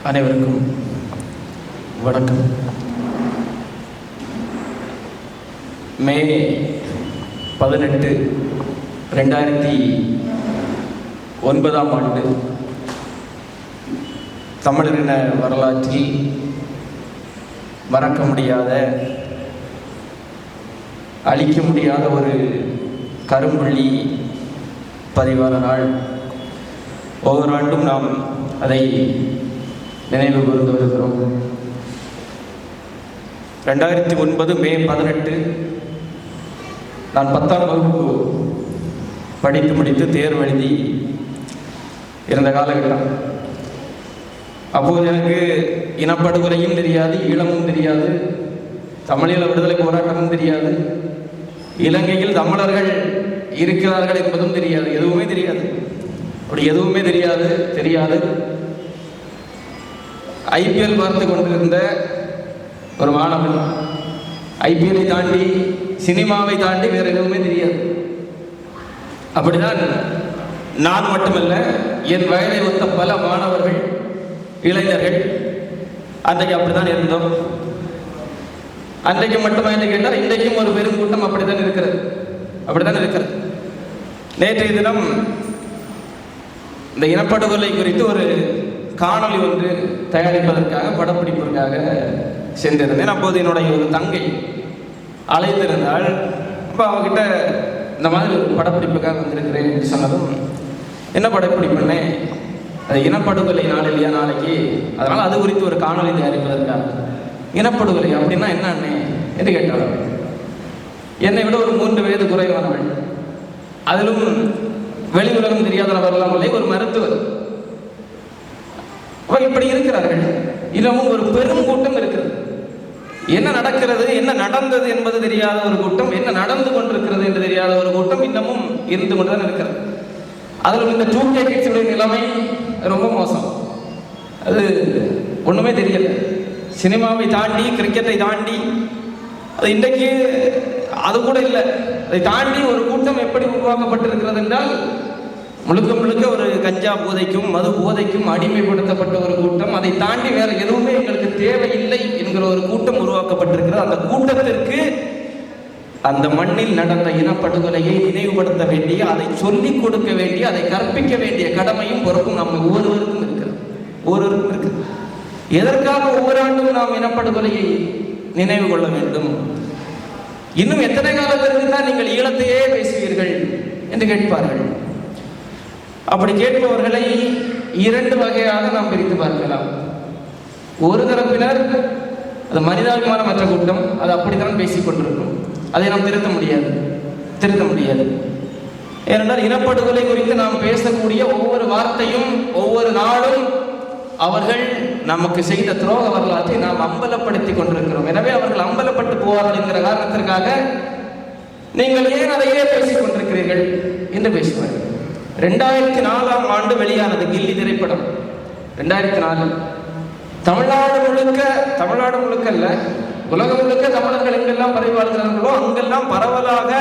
அனைவருக்கும் வணக்கம். மே 18, 2009 தமிழரின வரலாற்றில் மறக்க முடியாத, அழிக்க முடியாத ஒரு கரும்புள்ளி பதிவான நாள். ஒவ்வொரு ஆண்டும் நாம் அதை நினைவு கூர்ந்து வருகிறோம். 2009 மே 18 நான் 10ஆம் வகுப்பு படித்து முடித்து தேர்வு எழுதி இருந்த காலகட்டம். அப்போது எனக்கு இனப்படுகொலையும் தெரியாது, ஈழமும் தெரியாது, தமிழீழ விடுதலை போராட்டமும் தெரியாது, இலங்கையில் தமிழர்கள் இருக்கிறார்கள் என்பதும் தெரியாது. எதுவுமே தெரியாது. அப்படி எதுவுமே தெரியாது. ஐபிஎல் பார்த்து கொண்டிருந்த ஒரு மாணவன். ஐபிஎல்லை தாண்டி, சினிமாவை தாண்டி வேறு எதுவுமே தெரியாது. அப்படிதான் நான் மட்டுமல்ல, என் வயதை ஒத்த பல மாணவர்கள், இளைஞர்கள் அன்றைக்கு அப்படித்தான் இருந்தோம். அன்றைக்கு மட்டுமா என்று கேட்டால் இன்றைக்கும் ஒரு பெரும் கூட்டம் அப்படித்தான் இருக்கிறது. நேற்றைய தினம் இந்த இனப்படுகொலை குறித்து ஒரு காணொளி ஒன்று தயாரிப்பதற்காக, படப்பிடிப்பதற்காக சென்றிருந்தேன். அப்போது என்னுடைய ஒரு தங்கை அழைத்திருந்தால், அப்போ அவகிட்ட இந்த மாதிரி ஒரு படப்பிடிப்புக்காக வந்திருக்கிறேன் என்று சொன்னதும், என்ன படப்பிடிப்புன்னே, அது இனப்படுகொலை நாள் இல்லையா நாளைக்கு, அதனால் அது குறித்து ஒரு காணொளி தயாரிப்பதற்காக. இனப்படுகொலை அப்படின்னா என்னன்னு என்று கேட்டாள். என்னை விட ஒரு 3 வயது குறைவானவள், அதிலும் வெளி உலகம் தெரியாத நபர்களாம் இல்லை, ஒரு மருத்துவர். இப்படி இருக்கிறார்கள். இன்னமும் ஒரு பெரும் கூட்டம் இருக்கிறது. என்ன நடக்கிறது, என்ன நடந்தது என்பது தெரியாத ஒரு கூட்டம், என்ன நடந்து கொண்டிருக்கிறது என்று தெரியாத ஒரு கூட்டம் இன்னமும் இருந்து கொண்டுதான் இருக்கிறது. அதில் இந்த 2K கிட்ஸுடைய நிலைமை ரொம்ப மோசம். அது ஒன்றுமே தெரியல. சினிமாவை தாண்டி, கிரிக்கெட்டை தாண்டி, அது இன்றைக்கு அது கூட இல்லை, அதை தாண்டி ஒரு கூட்டம் எப்படி உருவாக்கப்பட்டிருக்கிறது என்றால், முழுக்க ஒரு கஞ்சா போதைக்கும், மது போதைக்கும் அடிமைப்படுத்தப்பட்ட ஒரு கூட்டம். அதை தாண்டி வேற எதுவுமே எங்களுக்கு தேவையில்லை என்கிற ஒரு கூட்டம் உருவாக்கப்பட்டிருக்கிறது. அந்த கூட்டத்திற்கு அந்த மண்ணில் நடந்த இனப்படுகொலையை நினைவுபடுத்த வேண்டிய, அதை சொல்லிக் கொடுக்க வேண்டிய, அதை கற்பிக்க வேண்டிய கடமையும் பொறுப்பும் நம்ம ஒவ்வொருவருக்கும் இருக்கிறது. எதற்காக ஒவ்வொரு ஆண்டும் நாம் இனப்படுகொலையை நினைவு கொள்ள வேண்டும்? இன்னும் எத்தனை காலத்திற்கு தான் நீங்கள் ஈழத்தையே பேசுவீர்கள் என்று கேட்பார்கள். அப்படி கேட்பவர்களை 2 வகையாக நாம் பிரித்து பார்க்கலாம். ஒரு தரப்பினர், அது மனிதாபிமானமற்ற கூட்டம், அது அப்படித்தான் பேசிக் கொண்டிருக்கும். அதை நாம் திருத்த முடியாது. ஏனென்றால் இனப்படுகொலை குறித்து நாம் பேசக்கூடிய ஒவ்வொரு வார்த்தையும், ஒவ்வொரு நாளும் அவர்கள் நமக்கு செய்த துரோக வரலாற்றை நாம் அம்பலப்படுத்தி கொண்டிருக்கிறோம். எனவே அவர்கள் அம்பலப்பட்டு போவார்கள் என்கிற காரணத்திற்காக நீங்கள் ஏன் அதையே பேசிக் கொண்டிருக்கிறீர்கள் என்று பேசுவார்கள். 2004ஆம் ஆண்டு வெளியானது கில்லி திரைப்படம். 2004 தமிழ்நாடு முழுக்க அல்ல, உலகம் முழுக்க தமிழர்கள் எங்கெல்லாம் பரவாயில்கிறார்களோ அங்கெல்லாம் பரவலாக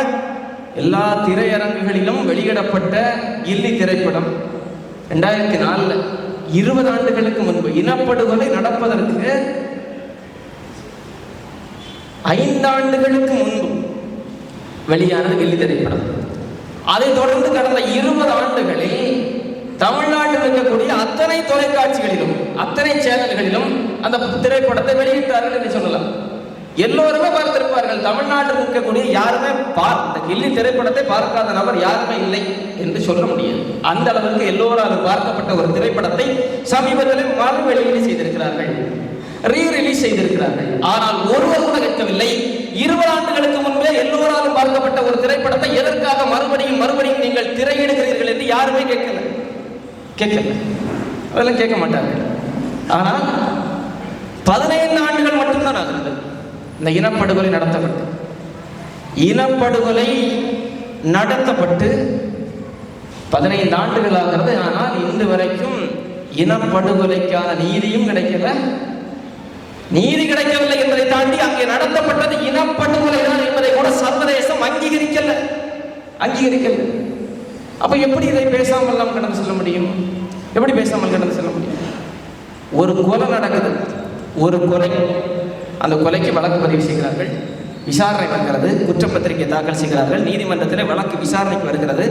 எல்லா திரையரங்குகளிலும் வெளியிடப்பட்ட கில்லி திரைப்படம் 2004, 20 ஆண்டுகளுக்கு முன்பு. இனப்படுகொலை நடப்பதற்கு 5 ஆண்டுகளுக்கு முன்பு வெளியானது கில்லி திரைப்படம். அதை தொடர்ந்து கடந்த 20 ஆண்டுகளில் தமிழ்நாட்டில் இருக்கக்கூடிய அத்தனை தொலைக்காட்சிகளிலும், அத்தனை சேனல்களிலும் அந்த திரைப்படத்தை வெளியிட்டார்கள் என்று சொல்லலாம். எல்லோருமே பார்த்திருப்பார்கள். தமிழ்நாட்டில் இருக்கக்கூடிய யாருமே இந்த கில்லி திரைப்படத்தை பார்க்காத நபர் யாருமே இல்லை என்று சொல்ல முடியாது. அந்த அளவுக்கு எல்லோராலும் பார்க்கப்பட்ட ஒரு திரைப்படத்தை சமீபத்தில் மறு வெளியீடு செய்திருக்கிறார்கள், ரீரிலீஸ் செய்திருக்கிறார்கள். ஆனால் ஒருவர் கூட கேட்கவில்லை, 20 ஆண்டுகளுக்கு முன்பே எல்லோராலும் பார்க்கப்பட்ட ஒரு திரைப்படத்தை எதற்காக மறுபடியும் நீங்கள் திரையிடுகிறீர்கள் என்று யாருமே கேட்கல. அதெல்லாம் கேட்க மாட்டார்கள். ஆனால் 15 ஆண்டுகள் மட்டும்தான் ஆகிறது இந்த இனப்படுகொலை நடத்தப்பட்டு 15 ஆண்டுகள் ஆகிறது. ஆனால் இன்று வரைக்கும் இனப்படுகொலைக்கான நீதியும் நீதி கிடைக்கவில்லை என்பதை தாண்டி அங்கே நடத்தப்பட்டது இனப்படுகொலை தான் என்பதை கூட சர்வதேசம் அங்கீகரிக்கல. அப்ப எப்படி இதை பேசாமல் நாம் கடந்து செல்ல முடியும்? ஒரு கொலை நடக்குது, ஒரு கொலை. அந்த கொலைக்கு வழக்கு பதிவு செய்கிறார்கள், விசாரணை வருகிறது, குற்றப்பத்திரிகை தாக்கல் செய்கிறார்கள், நீதிமன்றத்தில் வழக்கு விசாரணைக்கு வருகிறது.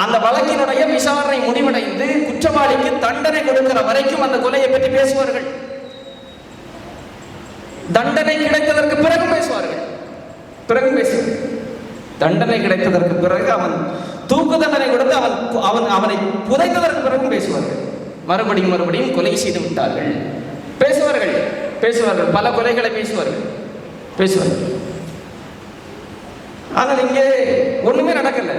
அந்த வழக்கினுடைய விசாரணை முடிவடைந்து குற்றவாளிக்கு தண்டனை கொடுக்கிற வரைக்கும் அந்த கொலையை பற்றி பேசுவார்கள். தண்டனை கிடைத்ததற்கு பிறகு பேசுவார்கள். தண்டனை கிடைத்ததற்கு பிறகு அவன் தூக்கு தண்டனை கொடுத்து அவனை புதைத்ததற்கு பிறகும் பேசுவார்கள். மறுபடியும் கொலை செய்து விட்டார்கள் பேசுவார்கள். பல கொலைகளை பேசுவார்கள். ஆனால் இங்கே ஒண்ணுமே நடக்கல.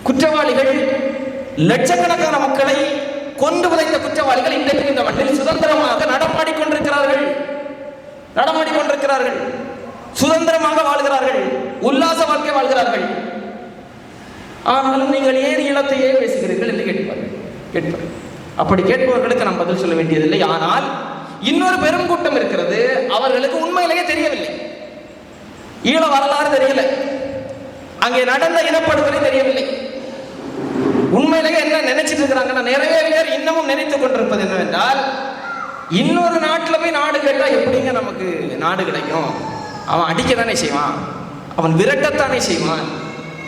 குற்றவாளிகள், லட்சக்கணக்கான மக்களை கொண்டு புதைத்த குற்றவாளிகள் இன்றைக்கு இந்த மண்ணில் சுதந்திரமாக நடமாடிக் கொண்டிருக்கிறார்கள், சுதந்திரமாக வாழ்கிறார்கள், உல்லாச வாழ்க்கை வாழ்கிறார்கள். ஆனாலும் நீங்கள் ஏன் ஈழத்தையே பேசுகிறீர்கள் என்று கேட்பார்கள். அப்படி கேட்பவர்களுக்கு நாம் பதில் சொல்ல வேண்டியதில்லை. ஆனால் இன்னொரு பெரும் கூட்டம் இருக்கிறது, அவர்களுக்கு உண்மையிலேயே தெரியவில்லை, ஈழ வரலாறு தெரியல, அங்கே நடந்த இனப்படுகொலை தெரியவில்லை. உண்மையிலேயே என்ன நினைச்சிட்டு இருக்கிறாங்கன்னா, நிறைய பேர் இன்னமும் நினைத்துக் கொண்டிருப்பது என்னவென்றால், இன்னொரு நாட்டில் போய் நாடு கேட்டா எப்படிங்க நமக்கு நாடு கிடைக்கும்? அவன் அடிக்கத்தானே செய்வான், அவன் விரட்டத்தானே செய்வான்,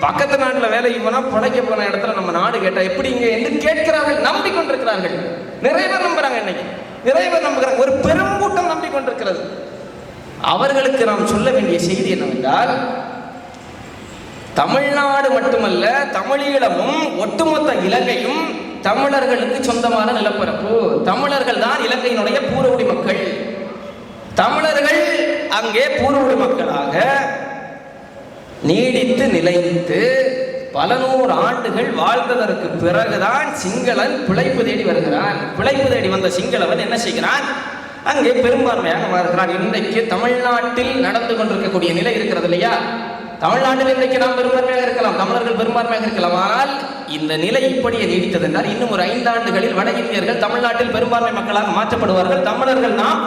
பக்கத்து நாட்டில் வேலைக்கு போனா பிழைக்க போன இடத்துல நம்ம நாடு கேட்டா எப்படிங்க என்று கேட்கிறார்கள், நம்பிக்கொண்டிருக்கிறார்கள். நிறைய பேர் நம்புறாங்க, இன்னைக்கு நிறைய பேர் நம்புகிறாங்க, ஒரு பெருங்கூட்டம் நம்பிக்கொண்டிருக்கிறது. அவர்களுக்கு நாம் சொல்ல வேண்டிய செய்தி என்னவென்றால், தமிழ்நாடு மட்டுமல்ல, தமிழீழமும் ஒட்டுமொத்த இலங்கையும் தமிழர்களுக்கு சொந்தமான நிலப்பரப்பு. தமிழர்கள் தான் இலங்கையினுடைய பூர்வகுடி மக்கள். தமிழர்கள் அங்கே பூர்வகுடி மக்களாக நீடித்து நிலைத்து பல நூறு ஆண்டுகள் வாழ்ந்ததற்கு பிறகுதான் சிங்களன் பிழைப்பு தேடி வருகிறான். பிழைப்பு தேடி வந்த சிங்களவன் என்ன செய்கிறான்? அங்கே பெரும்பான்மையாக மாறுகிறான். இன்றைக்கு தமிழ்நாட்டில் நடந்து கொண்டிருக்கக்கூடிய நிலை இருக்கிறது இல்லையா? தமிழ்நாட்டில் இன்றைக்கு நாம் பெரும்பான்மையாக இருக்கலாம், தமிழர்கள் பெரும்பான்மையாக இருக்கலாம். ஆனால் இந்த நிலை இப்படியே நீடித்தது என்றால் இன்னும் ஒரு 5 ஆண்டுகளில் வட இந்தியர்கள் தமிழ்நாட்டில் பெரும்பான்மை மக்களாக மாற்றப்படுவார்கள், தமிழர்கள் நாம்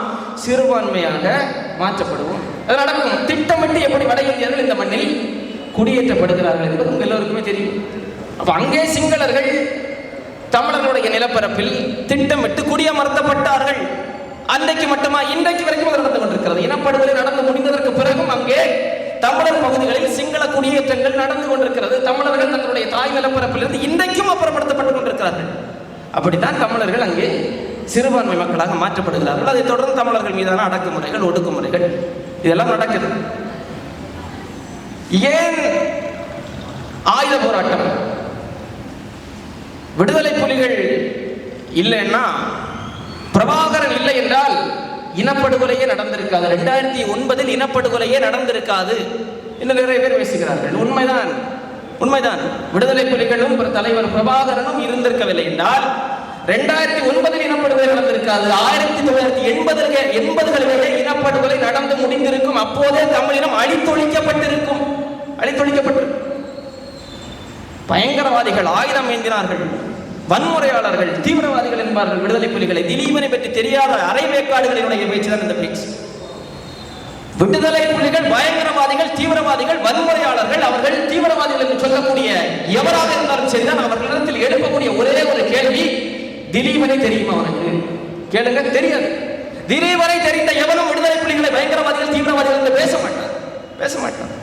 சிறுபான்மையாக மாற்றப்படுவோம். அது நடக்கும். திட்டமிட்டு எப்படி வட இந்தியர்கள் இந்த மண்ணில் குடியேற்றப்படுகிறார்கள் என்பது உங்கள் எல்லோருக்குமே தெரியும். அப்ப அங்கே சிங்களர்கள் தமிழர்களுடைய நிலப்பரப்பில் திட்டமிட்டு குடியமர்த்தப்பட்டார்கள். அன்றைக்கு மட்டுமா, இன்றைக்கு வரைக்கும் அது நடந்து கொண்டிருக்கிறது. இனப்படுகொலை நடந்து முடிந்ததற்கு பிறகும் அங்கே தமிழர் பகுதிகளில் சிங்கள குடியேற்றங்கள் நடந்து கொண்டிருக்கிறது. தமிழர்கள் தங்களுடைய தாய் நிலப்பரப்பிலிருந்து இன்றைக்கும் அப்புறப்படுத்தப்பட்டுக் கொண்டிருக்கிறார்கள். அப்படித்தான் தமிழர்கள் அங்கே சிறுபான்மை மக்களாக மாற்றப்படுகிறார்கள். அதை தொடர்ந்து தமிழர்கள் மீதான அடக்குமுறைகள், ஒடுக்குமுறைகள் இதெல்லாம் நடக்குது. ஏன் ஆயுத போராட்டம்? விடுதலை புலிகள் இல்லைன்னா, பிரபாகரன் இல்லை என்றால் இனப்படுகொலையே நடந்திருக்காது. 2009 இனப்படுகொலையே நடந்திருக்காது என்று நிறைய பேர் பேசுகிறார்கள். உண்மைதான். விடுதலை புலிகளும் தலைவர் பிரபாகரனும் இருந்திருக்கவில்லை என்றால் 2009 இனப்படுகொலை நடந்திருக்காது. 1980களிலே இனப்படுகொலை நடந்து முடிந்திருக்கும். அப்போதே தமிழினம் அழித்தொழிக்கப்பட்டிருக்கும். பயங்கரவாதிகள் ஆயுதம் ஏந்தினார்கள், வன்முறையாளர்கள், தீவிரவாதிகள் என்பார்கள் விடுதலை புலிகளை. திலீபனை பற்றி தெரியாத அரைவேக்காடுகளினுடைய பேச்சுதான் இந்த பேச்சு. விடுதலை புலிகள் பயங்கரவாதிகள், தீவிரவாதிகள், வன்முறையாளர்கள். அவர்கள் தீவிரவாதிகள் என்று சொல்லக்கூடிய எவராக இருந்தாலும் சரிதான், அவர்களிடத்தில் எழுப்பக்கூடிய ஒரே ஒரு கேள்வி, திலீபனை தெரியுமா அவனுக்கு? கேளுங்க, தெரியாது. திலீபனை தெரிந்த எவனும் விடுதலை புலிகளை பயங்கரவாதிகள், தீவிரவாதிகள் என்று பேச மாட்டான்.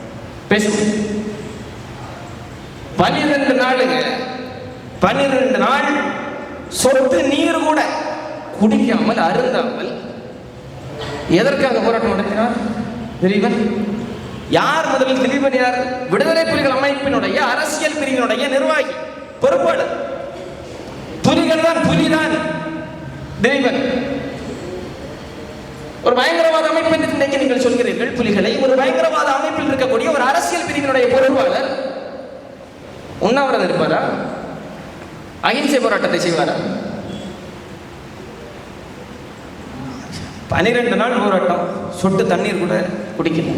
12 நாள் சொட்டு நீர் கூட குடிக்காமல், அருந்தாமல் எதற்காக போராட்டம் நடத்தினார் திலீபன்? யார் முதலில் திலீபன்? யார்? விடுதலை புலிகள் அமைப்பினுடைய அரசியல் பிரிவினுடைய நிர்வாகி, பொறுப்பாளர். புலிதான் திலீபன். ஒரு பயங்கரவாத அமைப்பு என்று இன்றைக்கு நீங்கள் சொல்கிறீர்கள் புலிகளை. ஒரு பயங்கரவாத அமைப்பில் இருக்கக்கூடிய ஒரு அரசியல் பிரிவினுடைய பொறுப்பாளர் உண்ணாவிரதம் இருப்பாரா? அகிம்சை போராட்டத்தை செய்வாரா? 12 நாள் போராட்டம், சொட்டு தண்ணீர் கூட குடிக்கல.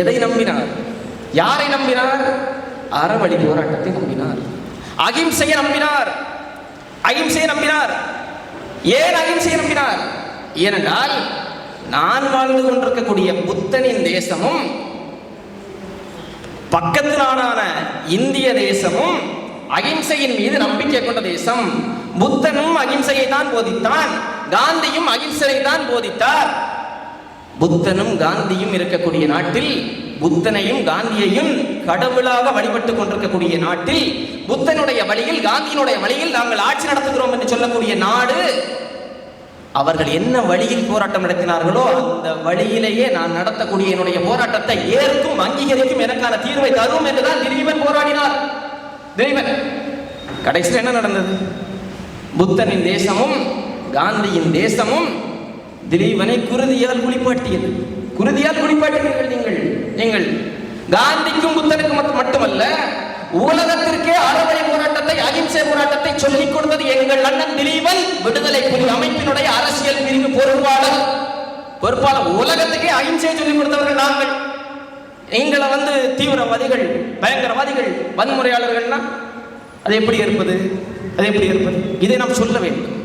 எதை நம்பினார்? யாரை நம்பினார்? அறவழி போராட்டத்தை நம்பினார், அகிம்சையை நம்பினார். ஏன் அகிம்சையை நம்பினார்? ஏனென்றால் நான் வாழ்ந்து கொண்டிருக்கக்கூடிய புத்தனின் தேசமும் பக்கத்து நாடான இந்திய தேசமும் அகிம்சையின் மீது நம்பிக்கை கொண்ட தேசம். புத்தனும் அகிம்சையை தான் போதித்தான், காந்தியும் அகிம்சையை தான் போதித்தார். புத்தனும் காந்தியும் இருக்கக்கூடிய நாட்டில், புத்தனையும் காந்தியையும் கடவுளாக வழிபட்டுக் கொண்டிருக்கக்கூடிய நாட்டில், புத்தனுடைய வழியில் காந்தியினுடைய வழியில் நாங்கள் ஆட்சி நடத்துகிறோம் என்று சொல்லக்கூடிய நாடு, அவர்கள் என்ன வழியில் போராட்டம் நடத்தினார்களோ அந்த வழியிலேயே நான் நடத்தக்கூடிய என்னுடைய போராட்டத்தை ஏற்கும் அங்கீகரிக்கும் எனக்கான தீர்வை தரும் என்றுதான் திலீபன் போராடினார். திலீபன் கடைசியில் என்ன நடந்தது? புத்தனின் தேசமும் காந்தியின் தேசமும் திலீபனை குருதியால் குளிப்பாட்டியது. குருதியால் குளிப்பாட்டினீர்கள் நீங்கள். காந்திக்கும் புத்தனுக்கும் மட்டுமல்ல, உலகத்திற்கே அறவழி போராட்டத்தை, அகிம்சை போராட்டத்தை சொல்லிக் கொடுத்தது எங்கள் அண்ணன் திலீபன், விடுதலை புலி அமைப்பினுடைய அரசியல் பிரிவு பொறுப்பாளர். உலகத்துக்கே அகிம்சையை சொல்லிக் கொடுத்தவர்கள் நாங்கள். எங்களை தீவிரவாதிகள், பயங்கரவாதிகள், வன்முறையாளர்கள்னா அது எப்படி இருப்பது? இதை நாம் சொல்ல வேண்டும்.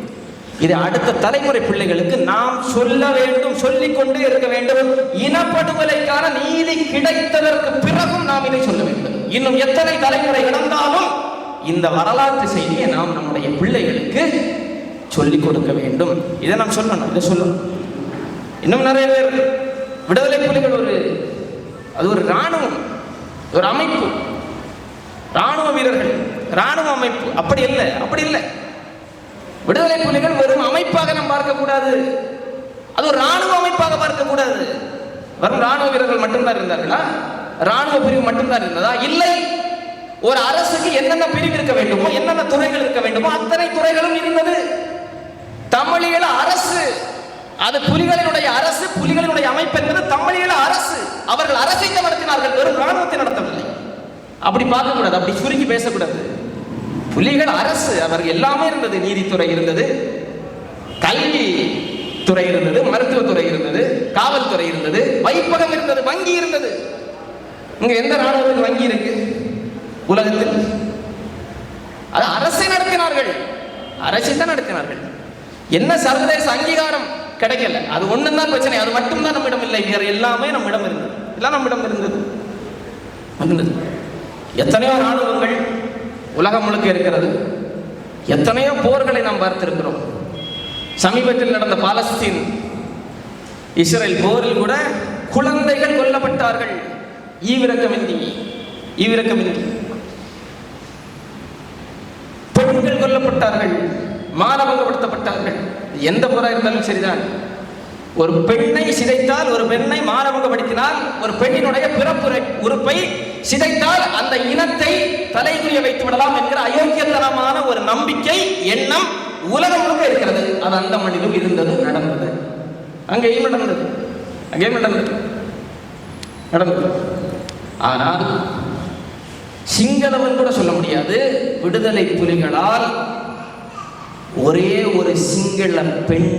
இதை அடுத்த தலைமுறை பிள்ளைகளுக்கு நாம் சொல்ல வேண்டும், சொல்லிக் கொண்டே இருக்க வேண்டும். இனப்படுகொலைக்கான நீதி கிடைத்ததற்கு பிறகும் நாம் இதை சொல்ல வேண்டும். இன்னும் எத்தனை தலைமுறை நடந்தாலும் இந்த வரலாற்று செய்தியை நாம் நம்முடைய பிள்ளைகளுக்கு சொல்லிக் கொடுக்க வேண்டும். இதை நாம் சொல்லணும். இன்னும் நிறைய பேர் விடுதலை புலிகள் அது ஒரு இராணுவம், ஒரு அமைப்பு, இராணுவ வீரர்கள், இராணுவ அமைப்பு. அப்படி இல்லை. விடுதலை புலிகள் வெறும் அமைப்பாக நாம் பார்க்கக்கூடாது, அது ஒரு இராணுவ அமைப்பாக பார்க்கக்கூடாது. வெறும் இராணுவ வீரர்கள் மட்டும்தான் இருந்தார்களா? இராணுவ பிரிவு மட்டும்தான் இருந்ததா? இல்லை. ஒரு அரசுக்கு என்னென்ன பிரிவு இருக்க வேண்டுமோ, என்னென்ன துறைகள் இருக்க வேண்டுமோ அத்தனை துறைகளும் இருந்தது. தமிழீழ அரசு, அது புலிகளினுடைய அரசு, புலிகளினுடைய அமைப்பு என்பது தமிழீழ அரசு. அவர்கள் அரசை நடத்தினார்கள், வெறும் இராணுவத்தை நடத்தவில்லை. அப்படி பார்க்கக்கூடாது, அப்படி சுருக்கி பேசக்கூடாது. புலிகள் அரசு, அவர்கள் எல்லாமே இருந்தது. நீதித்துறை இருந்தது, கல்வி துறை இருந்தது, மருத்துவத்துறை இருந்தது, காவல்துறை இருந்தது, வைப்பகம் இருந்தது, வங்கி இருந்தது. இங்க எந்த ராணுவத்தில் வங்கி இருக்கு உலகத்தில்? அது அரசை நடத்தினார்கள், அரசைத்தான் நடத்தினார்கள். என்ன சர்வதேச அங்கீகாரம் கிடைக்கல, அது ஒண்ணுதான் பிரச்சனை. அது மட்டும்தான் நம்மிடம் இல்லை, வேற எல்லாமே நம்மிடம் இருந்தது. எல்லாம் நம்மிடம் இருந்தது. எத்தனையோ ராணுவங்கள் உலகம் முழுக்க இருக்கிறது. எத்தனையோ போர்களை நாம் பார்த்திருக்கிறோம். சமீபத்தில் நடந்த பாலஸ்தீன் இஸ்ரேல் போரில் கூட குழந்தைகள் கொல்லப்பட்டார்கள். ஈவிரக்கமின்றி பெண்கள் கொல்லப்பட்டார்கள், மானபங்கப்படுத்தப்பட்டார்கள். எந்த போரா இருந்தாலும் சரிதான். ஒரு பெண்ணை சிதைத்தால், ஒரு பெண்ணை மானபங்கப்படுத்தினால், ஒரு பெண்ணினுடைய பிறப்பு உறுப்பை சிதைத்தால் அந்த இனத்தை தலைகுறிய வைத்து விடலாம் என்கிற அயோக்கியத்தனமான ஒரு நம்பிக்கை, எண்ணம் உலகம் முழுக்க இருக்கிறது. அது அந்த மண்ணிலும் இருந்தது, நடந்தது. அங்கேயும் நடந்தது. ஆனால் சிங்களவன் கூட சொல்ல முடியாது, விடுதலை புலிகளால் ஒரே ஒரு சிங்கள பெண்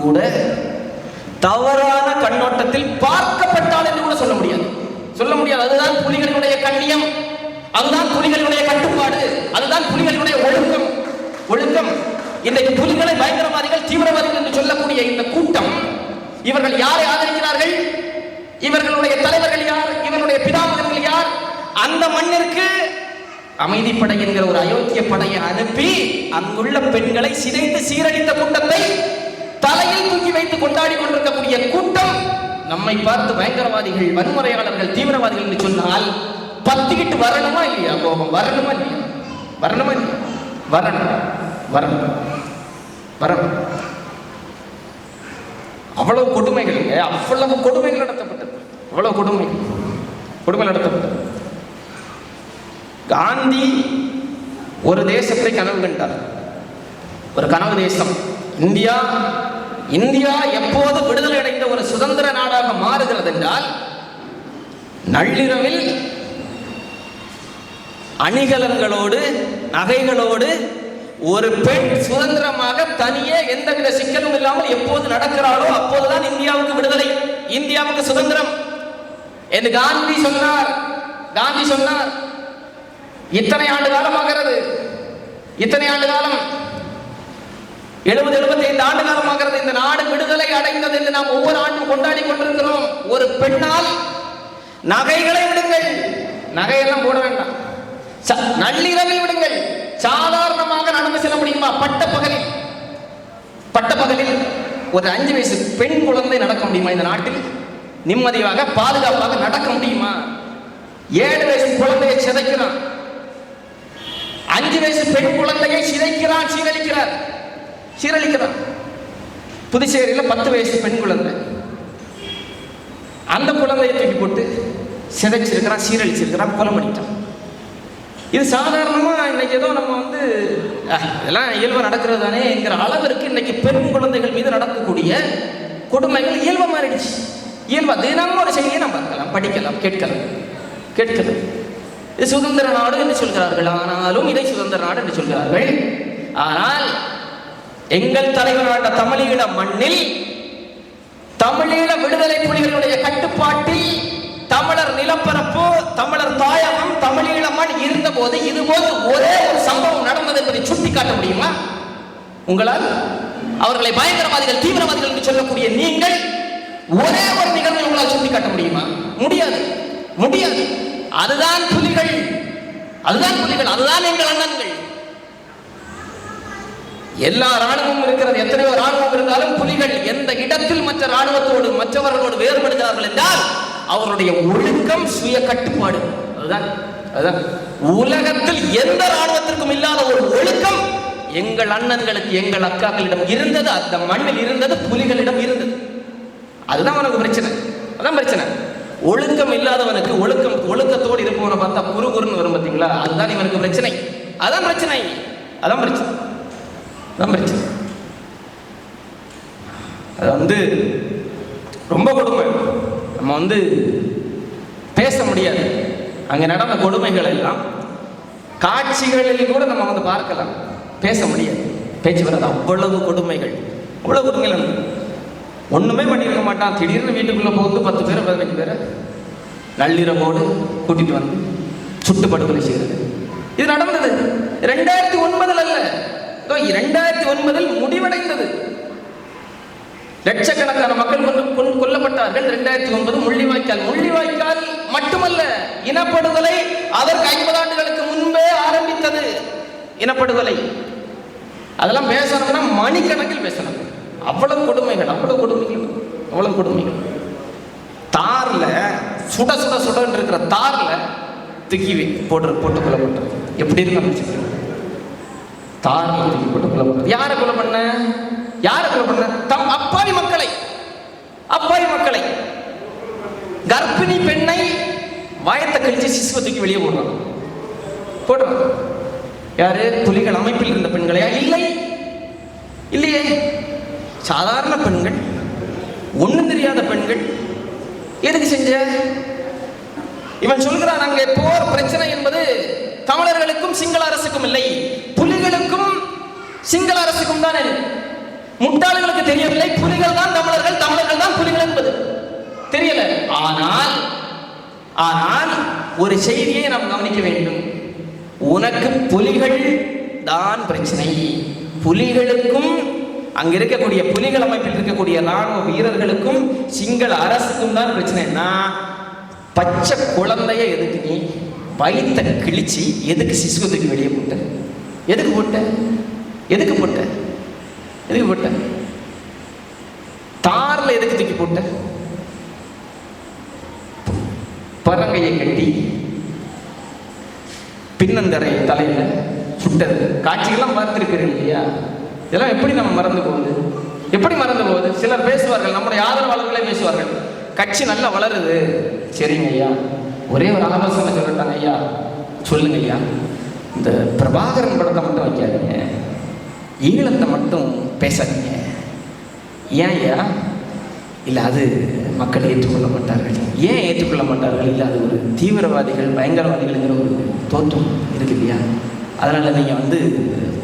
கூட தவறான கண்ணோட்டத்தில் பார்க்கப்பட்டால் என்று கூட சொல்ல முடியாது. அதுதான் புலிகளினுடைய கண்ணியம், அதுதான் புலிகளினுடைய கட்டுப்பாடு, அதுதான் புலிகளினுடைய ஒழுக்கம். இன்றைக்கு புலிகளை பயங்கரவாதிகள், தீவிரவாதிகள் என்று சொல்லக்கூடிய இந்த கூட்டம், இவர்கள் யாரை ஆதரிக்கிறார்கள்? இவர்களுடைய தலைவர்கள் யார்? இவர்களுடைய பிதாமகர்கள் யார்? அந்த மண்ணிற்கு அமைதிப்படை என்கிற ஒரு அயோக்கிய படையை அனுப்பி அங்குள்ள பெண்களை சிதைத்து சீரழித்த கூட்டத்தை தலையில் தூக்கி வைத்து கொண்டாடி கொண்டிருக்கக்கூடிய கூட்டம் நம்மை பார்த்து பயங்கரவாதிகள், வன்முறையாளர்கள், தீவிரவாதிகள் என்று சொன்னால் பத்திக்கிட்டு வரணுமா இல்லையா? கோபம் வரணுமா இல்லையா? வரணும். அவ்வளவு கொடுமைகள், அவ்வளவு கொடுமைகள் நடத்தப்பட்டது. காந்தி ஒரு தேசத்தை கனவு கண்டார், ஒரு கனவு தேசம் இந்தியா எப்போது விடுதலை அடைந்த ஒரு சுதந்திர நாடாக மாறுகிறது என்றால், நள்ளிரவில் அணிகலன்களோடு, நகைகளோடு ஒரு பெண் சுதந்திரமாக தனியே எந்தவித சிக்கலும் இல்லாமல் எப்போது நடக்கிறாளோ அப்போதுதான் இந்தியாவுக்கு விடுதலை, இந்தியாவுக்கு சுதந்திரம் என்று காந்தி சொன்னார். இத்தனை ஆண்டு காலமாகிறது, 70-75 ஆண்டு காலமாகிறது இந்த நாடு விடுதலை அடைந்தது என்று நாம் ஒவ்வொரு ஆண்டும் கொண்டாடி கொண்டிருக்கிறோம். ஒரு பெண்ணால் நகைகளை விடுங்கள், நகையெல்லாம் போட வேண்டாம், நள்ளிரவில் விடுங்கள், சாதாரணமாக நடந்து செல்ல முடியும். தெரியுமா? பட்ட பகலில் ஒரு 5 வயசு பெண் குழந்தை நடக்க முடியுமா? இந்த நாட்டில் நிம்மதியாக பாதுகாப்பாக நடக்க முடியுமா? 7 வயசு குழந்தையை சிதைக்கிறான், 5 வயசு பெண் குழந்தையை சிதைக்கிறான், சீரழிக்கிறான். புதுச்சேரியில் 10 வயசு பெண் குழந்தை, அந்த குழந்தையை தூக்கி போட்டு சிதைச்சிருக்கிறான், சீரழிச்சிருக்கிறான், கொலை பண்ணிட்டான். இது சாதாரணமா இன்னைக்கு ஏதோ நம்ம இதெல்லாம் இயல்பா நடக்கிறது தானே என்கிற அளவிற்கு இன்னைக்கு பெண் குழந்தைகள் மீது நடக்கக்கூடிய கொடுமைகள் இயல்பா மாறிடுச்சு. இயல்பா தினமும் ஒரு செய்தியை நம்ம பார்க்கலாம், படிக்கலாம், கேட்கலாம். இது சுதந்திர நாடு என்று சொல்கிறார்கள், ஆனாலும் இதை சுதந்திர நாடு என்று சொல்கிறார்கள். ஆனால் எங்கள் தலைவரான தமிழீழ மண்ணில் தமிழீழ விடுதலை புலிகளுடைய கட்டுப்பாட்டில் தமிழர் நிலப்பரப்பு, தமிழர் தாயகம், தமிழீழ மண் இருந்த போது இதுபோல் ஒரே ஒரு சம்பவம் நடந்தது என்பதை சுட்டி காட்ட முடியுமா உங்களால்? அவர்களை பயங்கரவாதிகள், தீவிரவாதிகள் என்று சொல்லக்கூடிய நீங்கள் ஒரே ஒரு நிகழ்வை உங்களால் சுட்டி காட்ட முடியுமா? முடியாது. அதுதான் புலிகள், அதுதான் எங்கள் அண்ணன்கள். எல்லா ராணுவமும் இருக்கிறது, எத்தனையோ ராணுவம் இருந்தாலும் புலிகள் எந்த இடத்தில் மற்ற ராணுவத்தோடு மற்றவர்களோடு வேறுபடுகிறார்கள் என்றால் அவருடைய ஒழுக்கம், சுய கட்டுப்பாடு. அதுதான் உலகத்தில் எந்த ராணுவத்திற்கும் இல்லாத ஒரு ஒழுக்கம் எங்கள் அண்ணன்களுக்கு, எங்கள் அக்காக்களிடம் இருந்தது. அந்த மண்ணில் இருந்தது, புலிகளிடம் இருந்தது. அதுதான் உனக்கு பிரச்சனை. அதான் பிரச்சனை. ஒழுக்கம் இல்லாதவனுக்கு ஒழுக்கத்தோடு இருப்பவனை பார்த்தா குறுகுறுன்னு வரும் பார்த்தீங்களா? அதுதான் இவனுக்கு பிரச்சனை. அதான் பிரச்சனை. அது ரொம்ப கொடுமை. நம்ம பேச முடியாது. அங்க நடந்த கொடுமைகள் எல்லாம் காட்சிகளில் கூட நம்ம பார்க்கலாம், பேச முடியாது. பேச்சு வராது. அவ்வளவு கொடுமைகள். ஒண்ணுமே பண்ணிருக்க மாட்டான். திடீர்னு வீட்டுக்குள்ள போகுது 10 பேர் 15 பேரை நள்ளிரவோடு கூட்டிட்டு வந்து சுட்டு படுகொலை செய்கிறது. இது நடந்தது 2009 அல்ல, 2009 முடிவடைந்தது. லட்சக்கணக்கான மக்கள் கொல்லப்பட்டார்கள். 2009 முள்ளிவாய்க்கால் மட்டுமல்ல, இனப்படுகொலை அதற்கு 50 ஆண்டுகளுக்கு முன்பே ஆரம்பித்தது. இனப்படுகொலை அதெல்லாம் பேசணும்னா மணிக்கணக்கில் பேசணும். அவ்வளவு கொடுமைகள். தார்ல சுட இருக்கிற தார்ல தூக்கி போட்டு கொல்லப்பட்டது. எப்படி இருக்கு? தார்ல தூக்கி போட்டு கொல்லப்பட்டது. யாரை கொலை பண்ண? தம் அப்பாவி மக்களை, கர்ப்பிணி பெண்ணை வாயத்தை கழிச்சு சிசுவை தூக்கி வெளியே போடுறான். யாரு? புலிகள் அமைப்பில் இருந்த பெண்களையா? இல்லையே. சாதாரண பெண்கள், ஒண்ணும் தெரியாத பெண்கள். எதுக்கு செஞ்ச? இவன் சொல்கிறான், அங்கே போர் பிரச்சனை என்பது தமிழர்களுக்கும் சிங்கள அரசுக்கும் இல்லை, புலிகளுக்கும் சிங்கள அரசுக்கும் தான். முட்டாள்களுக்கு தெரியவில்லை, புலிகள் தான் தமிழர்கள், தமிழர்கள் தான் புலிகள் என்பது தெரியல. ஆனால் ஒரு செய்தியை நாம் கவனிக்க வேண்டும். உனக்கு புலிகள் தான் பிரச்சனை. புலிகளுக்கும் அங்க இருக்கக்கூடிய புலிகள் அமைப்பில் இருக்கக்கூடிய ராணுவ வீரர்களுக்கும் சிங்கள அரசுக்கும் தான் பிரச்சனைனா, பச்சை குழந்தைய எதுக்கு நீ வயிற்ற கிழிச்சு எதுக்கு சிசுவத்துக்கு வெளியே போட்ட? எதுக்கு போட்ட? தார்ல எதுக்கு தூக்கி போட்ட? பரங்கையை கட்டி பின்னந்தரை தலையில சுட்டது காட்சிகள்லாம் பார்த்திருக்கிறீங்க இல்லையா? இதெல்லாம் எப்படி நம்ம மறந்து போகுது? சிலர் பேசுவார்கள், நம்முடைய ஆதரவாளர்களே பேசுவார்கள், கட்சி நல்லா வளருது. சரிங்க ஐயா, ஒரே ஒரு ஆலோசனை சொல்லட்டாங்க ஐயா, சொல்லுங்க ஐயா, இந்த பிரபாகரன் படத்தை மட்டும் வைக்காதீங்க, ஈழத்தை மட்டும் பேசாதீங்க. ஏன் ஐயா? இல்லை, அது மக்கள் ஏற்றுக்கொள்ள மாட்டார்கள். ஏன் ஏற்றுக்கொள்ள மாட்டார்கள்? இல்லை, அது ஒரு தீவிரவாதிகள், பயங்கரவாதிகள்ங்கிற ஒரு தோற்றம் இருக்கு இல்லையா? அதனால நீங்க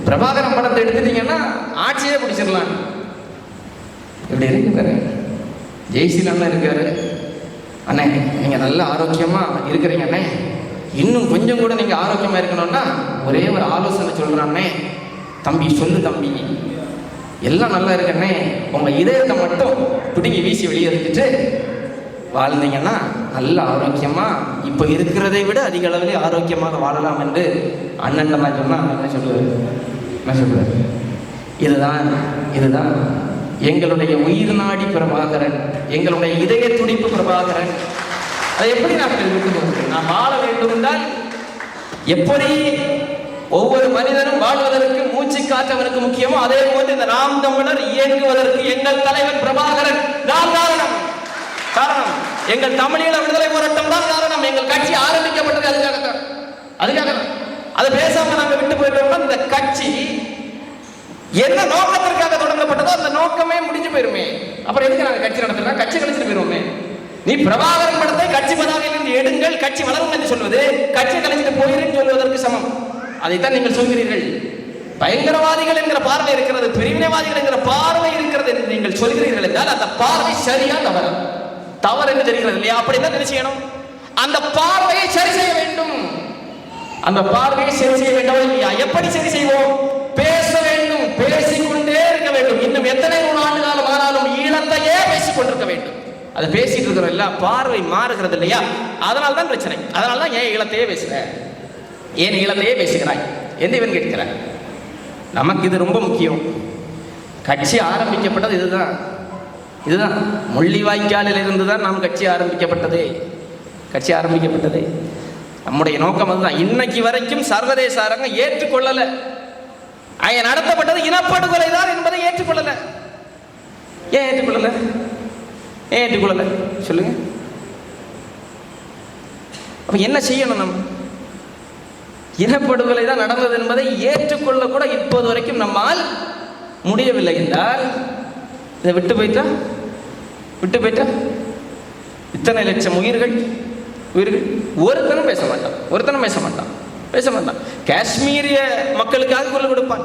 பிரபாகரன் படத்தை எடுத்துட்டீங்கன்னா ஆட்சியே பிடிச்சிடலாம். இப்படி இருக்கு பாரு. ஜெய்சீலன் இருக்காரு, அண்ணே நீங்க நல்ல ஆரோக்கியமா இருக்கிறீங்க அண்ணே, இன்னும் கொஞ்சம் கூட நீங்க ஆரோக்கியமா இருக்கணும்னா ஒரே ஒரு ஆலோசனை சொல்றானே, தம்பி சொல்லு தம்பி, எல்லாம் நல்லா இருக்கண்ணே, உங்க இதயத்தை மட்டும் பிடுங்கி வீசி வெளியே எடுத்துட்டு வாழ்ந்தீங்கன்னா நல்ல ஆரோக்கியமா இப்போ இருக்கிறதை விட அதிக அளவிலே ஆரோக்கியமாக வாழலாம் என்று அண்ணன் சொன்னா என்ன சொல்லுவாரு? என்ன சொல்றாரு? இதுதான் இதுதான் எங்களுடைய உயிர் நாடி பிரபாகரன், எங்களுடைய இதய துடிப்பு பிரபாகரன். அதை எப்படி நாங்கள் விட்டு போகிறோம்? நாம் வாழ வேண்டும் என்றால் எப்படி ஒவ்வொரு மனிதனும் வாழ்வதற்கு மூச்சு காற்றவனுக்கு முக்கியமோ அதே போன்று இந்த நாம் தமிழர் இயங்குவதற்கு எங்கள் தலைவன் பிரபாகரன் தான் காரணம். எங்கள் தமிழீழ விடுதலை போராட்டம் தான் காரணம். எங்கள் கட்சி ஆரம்பிக்கப்பட்டது அதுக்காக அதை பேசாம நாங்கள் விட்டு போயிட்டோம்னா இந்த கட்சி என்ன நோக்கத்திற்காக தொடங்கப்பட்டதோ அந்த நோக்கமே முடிஞ்சு போயிருமே. அப்புறம் எதுக்கு நாங்கள் கட்சி நடத்துறோம்? கட்சி கழிச்சுட்டு போயிருவோமே. நீ பிரபாகரன் படத்தை கட்சி பதாகையிலிருந்து எடுங்கள், கட்சி வளரும் என்று சொல்வது கட்சி கழிச்சுட்டு போயிருன்னு சொல்வதற்கு சமம். அதைத்தான் நீங்கள் சொல்கிறீர்கள். பயங்கரவாதிகள் என்கிற பார்வை இருக்கிறது, பிரிவினைவாதிகள் என்கிற பார்வை இருக்கிறது என்று நீங்கள் சொல்கிறீர்கள் என்றால் அந்த பார்வை சரியா தவறா? தவறு என்று தெரிகிறது இல்லையா? அப்படிதான் என்ன செய்யணும்? அந்த பார்வையை சரி செய்ய வேண்டும். அந்த பார்வையை சரி செய்ய வேண்டும் இல்லையா? எப்படி சரி செய்வோம்? பேச வேண்டும், பேசிக்கொண்டே இருக்க வேண்டும். இன்னும் எத்தனை 100 ஆண்டு காலம் ஆனாலும் ஈழத்தையே பேசிக் கொண்டிருக்க வேண்டும். அதை பேசிட்டு இருக்கிறோம் இல்ல, பார்வை மாறுகிறது இல்லையா? அதனால தான் பிரச்சனை. அதனால தான் ஏன் ஈழத்தையே பேசுற, ஏன் ஈழத்தையே பேசுகிறாய் என்று இவன் கேட்கிறார். நமக்கு இது ரொம்ப முக்கியம். கட்சி ஆரம்பிக்கப்பட்டது இதுதான் இதுதான் முள்ளிவாய்க்காலில் இருந்து தான் நாம் கட்சி ஆரம்பிக்கப்பட்டதே. கட்சி ஆரம்பிக்கப்பட்டதே நம்முடைய நோக்கம் அதுதான். இன்னைக்கு வரைக்கும் சர்வதேச அரங்கம் ஏற்றுக்கொள்ளல. நடத்தப்பட்டது இனப்படுகொலை தான் என்பதை ஏற்றுக்கொள்ளல. ஏன் ஏற்றுக்கொள்ளல? ஏன் ஏற்றுக்கொள்ளல சொல்லுங்க. அப்ப என்ன செய்யணும்? நம்ம இனப்படுகொலை தான் நடந்தது என்பதை ஏற்றுக்கொள்ள கூட இப்போது வரைக்கும் நம்மால் முடியவில்லை என்றால் இதை விட்டு போயிட்டா இத்தனை லட்சம் உயிர்கள் ஒருத்தனும் பேச மாட்டான். காஷ்மீரிய மக்களுக்காக குரல் கொடுப்பான்,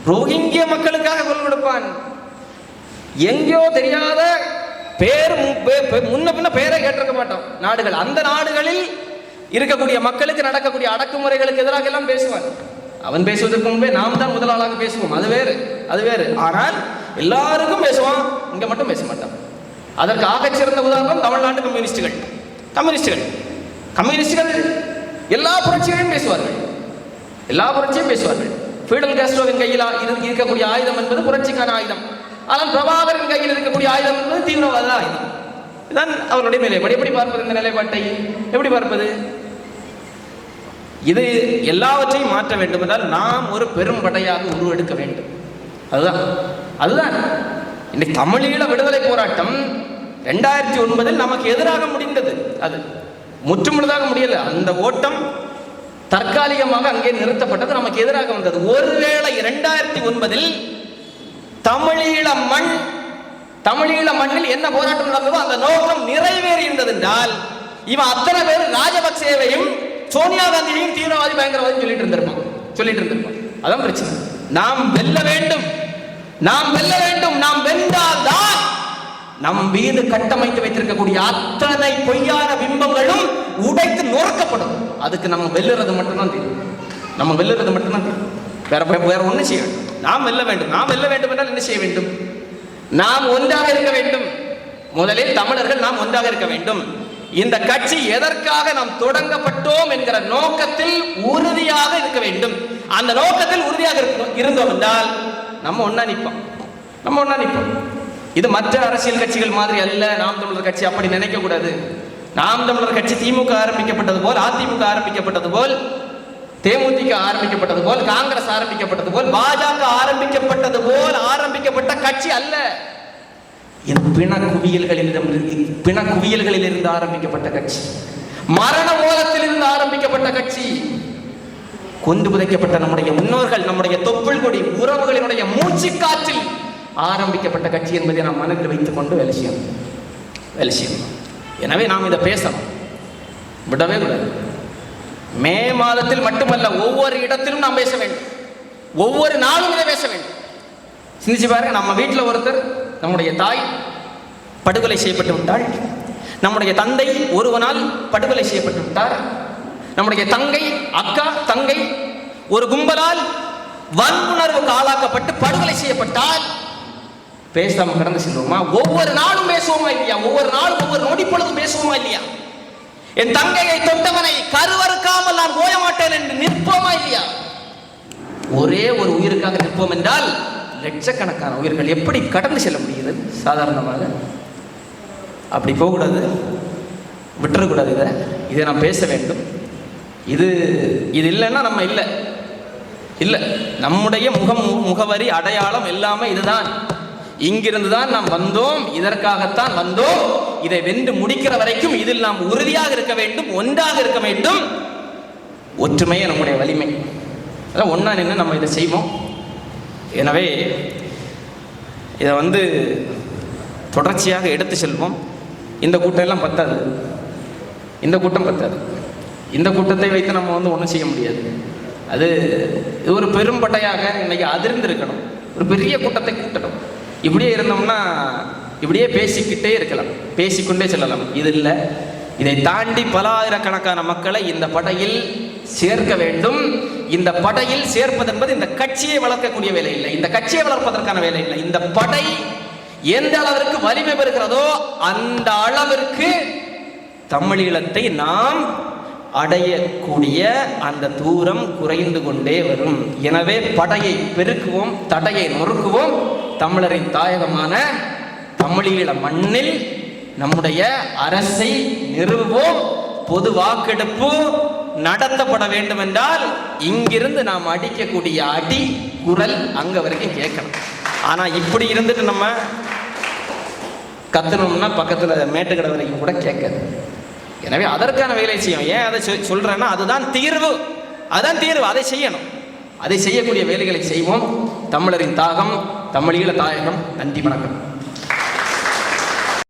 ரோஹிங்கிய மக்களுக்காக குரல் கொடுப்பான். எங்கேயோ தெரியாத பேர் முன்ன பின்ன பேரை கேட்டிருக்க மாட்டோம் நாடுகள். அந்த நாடுகளில் இருக்கக்கூடிய மக்களுக்கு நடக்கக்கூடிய அடக்குமுறைகளுக்கு எதிராக எல்லாம் பேசுவான். அவன் பேசுவதற்கு முன்பே நாம் தான் முதல் ஆளாக பேசுவோம். அது வேறு. ஆனால் எல்லாருக்கும் பேசுவான், இங்க மட்டும் பேச மாட்டான். அதற்கு ஆகச்சிறந்த உதாரணம் தமிழ்நாட்டு கம்யூனிஸ்டுகள் எல்லா புரட்சிகளையும் பேசுவார்கள். ஃபீடல் காஸ்ட்ரோவின் கையில் இருக்கக்கூடிய ஆயுதம் என்பது புரட்சிக்கான ஆயுதம். ஆனால் பிரபாகரன் கையில் இருக்கக்கூடிய ஆயுதம் என்பது தீவிரவாத ஆயுதம். இதுதான் அவருடைய நிலைப்பாடு. எப்படி பார்ப்பது இந்த நிலைப்பாட்டை? எப்படி பார்ப்பது? இது எல்லாவற்றையும் மாற்ற வேண்டும் என்றால் நாம் ஒரு பெரும் படையாக உருவெடுக்க வேண்டும். அதுதான் இன்னைக்கு தமிழீழ விடுதலை போராட்டம் 2009 நமக்கு எதிராக முடிந்தது. அது முற்றுமுழுதாக முடியல. அந்த ஓட்டம் தற்காலிகமாக அங்கே நிறுத்தப்பட்டது, நமக்கு எதிராக வந்தது. ஒருவேளை 2009 தமிழீழ மண்ணில் என்ன போராட்டம் நடந்ததோ அந்த நோக்கம் நிறைவேறி இருந்தது என்றால் இவன் அத்தனை பேர் ராஜபக்சேவையும் சோனியா காந்தியையும் தீவிரவாதி பயங்கரவாதி சொல்லிட்டு இருந்திருப்பான். அதான் பிரச்சனை. நாம் வெல்ல வேண்டும். நாம் வென்றால்தான் நம் மீது கட்டமைத்து வைத்திருக்கக்கூடிய அத்தனை பொய்யான பிம்பங்களும் உடைத்து நொறுக்கப்படும். அதுக்கு நம்ம வெல்லுறது மட்டும்தான் தெரியும். வேற ஒன்றும் செய்ய வேண்டும். நாம் வெல்ல வேண்டும் என்றால் என்ன செய்ய வேண்டும்? நாம் ஒன்றாக இருக்க வேண்டும். முதலில் தமிழர்கள் நாம் ஒன்றாக இருக்க வேண்டும். இந்த கட்சி எதற்காக நாம் தொடங்கப்பட்டோம் என்கிற நோக்கத்தில் உறுதியாக இருக்க வேண்டும். அந்த நோக்கத்தில் உறுதியாக இருந்தோம் என்றால் நம்ம ஒன்னா நிற்போம். இது மற்ற அரசியல் கட்சிகள் மாதிரி அல்ல. நாம் தமிழர் கட்சி அப்படி நினைக்க கூடாது. நாம் தமிழர் கட்சி திமுக ஆரம்பிக்கப்பட்டது போல், அதிமுக ஆரம்பிக்கப்பட்டது போல், தேமுதிக ஆரம்பிக்கப்பட்டது போல், காங்கிரஸ் ஆரம்பிக்கப்பட்டது போல், பாஜக ஆரம்பிக்கப்பட்டது போல் ஆரம்பிக்கப்பட்ட கட்சி அல்ல. இது பிணக்குவியல்களில் இருந்து ஆரம்பிக்கப்பட்ட கட்சி, மரண மூலத்தில் இருந்து ஆரம்பிக்கப்பட்ட கட்சி, கொண்டு புதைக்கப்பட்ட நம்முடைய முன்னோர்கள், நம்முடைய தொப்புள் கொடி உறவுகளினுடைய மூச்சு காற்றில் ஆரம்பிக்கப்பட்ட கட்சி என்பதை நாம் மனதில் வைத்துக் கொண்டு வேலை செய்யணும். எனவே நாம் இதை பேசணும், விடவே கூடாது. மே மாதத்தில் மட்டுமல்ல, ஒவ்வொரு இடத்திலும் நாம் பேச வேண்டும். ஒவ்வொரு நாளும் இதை பேச வேண்டும். சிந்திச்சு பாருங்க. நம்ம வீட்டில் ஒருத்தர், நம்முடைய தாய் படுகொலை செய்யப்பட்டு விட்டாள். நம்முடைய தந்தை ஒருவனால் படுகொலை செய்யப்பட்டு விட்டார். நம்முடைய தங்கை, அக்கா, தங்கை ஒரு கும்பலால் வன்புணர்வுக்கு ஆளாக்கப்பட்டு படுகொலை செய்யப்பட்டால் பேசாம கடந்து செல்வோமா? ஒவ்வொரு நாளும் பேசுவோமா இல்லையா? ஒவ்வொரு நாளும் ஒவ்வொரு நொடி பொழுதும் பேசுவோமா இல்லையா? என் தங்கையை தொட்டவனை கருவறுக்காமல் நான் போய மாட்டேன் என்று நிற்போமா இல்லையா? ஒரே ஒரு உயிருக்காக நிற்போம் என்றால் லட்சக்கணக்கான உயிர்கள் எப்படி கடந்து செல்ல முடிகிறது சாதாரணமாக? அப்படி போகக்கூடாது, விட்டுறக்கூடாது. இதை நாம் பேச வேண்டும். இது இல்லைன்னா நம்ம இல்லை. நம்முடைய முகவரி அடையாளம் எல்லாமே இதுதான். இங்கிருந்து தான் நாம் வந்தோம், இதற்காகத்தான் வந்தோம். இதை வென்று முடிக்கிற வரைக்கும் இதில் நாம் உறுதியாக இருக்க வேண்டும், ஒன்றாக இருக்க வேண்டும். ஒற்றுமையே நம்முடைய வலிமை. அதான் ஒன்றா நின்று நம்ம இதை செய்வோம். எனவே இதை தொடர்ச்சியாக எடுத்து செல்வோம். இந்த கூட்டம் எல்லாம் பத்தாது, இந்த கூட்டம் பத்தாது. இந்த கூட்டத்தை வைத்து நம்ம ஒன்றும் செய்ய முடியாது. அது ஒரு பெரும்பட்டையாக இன்னைக்கு அதிர்ந்திருக்கணும். ஒரு பெரிய கூட்டத்தை கூட்டணும். இப்படியே இருந்தோம்னா இப்படியே பேசிக்கிட்டே இருக்கலாம், பேசிக்கொண்டே செல்லலாம். இது இல்லை. இதை தாண்டி பல ஆயிரக்கணக்கான மக்களை இந்த படையில் சேர்க்க வேண்டும். இந்த படையில் சேர்ப்பது என்பது இந்த கட்சியை வளர்க்கக்கூடிய வேலை இல்லை, இந்த கட்சியை வளர்ப்பதற்கான வேலை இல்லை. இந்த படை எந்த அளவிற்கு வலிமை பெறுகிறதோ அந்த அளவிற்கு தமிழீழத்தை நாம் அடையக்கூடிய அந்த தூரம் குறைந்து கொண்டே வரும். எனவே படையை பெருக்குவோம், தடையை நொறுக்குவோம். தமிழரின் தாயகமான தமிழீழ மண்ணில் நம்முடைய அரசை நிறுவுவோம். பொது வாக்கெடுப்பு நடத்தப்பட வேண்டும் என்றால் இங்கிருந்து நாம் அடிக்கக்கூடிய அடி குரல் அங்க வரைக்கும் கேட்கணும். ஆனா இப்படி இருந்துட்டு நம்ம கத்தணும்னா பக்கத்துல மேட்டுக்கடை வரைக்கும் கூட கேட்காது. எனவே அதற்கான வேலை செய்யும். ஏன் அதை சொல்றேன்னா அதுதான் தீர்வு, அதான் தீர்வு. அதை செய்யணும். அதை செய்யக்கூடிய வேலைகளை செய்வோம். தமிழரின் தாகம், தமிழீழ தாயகம். நன்றி, வணக்கம்.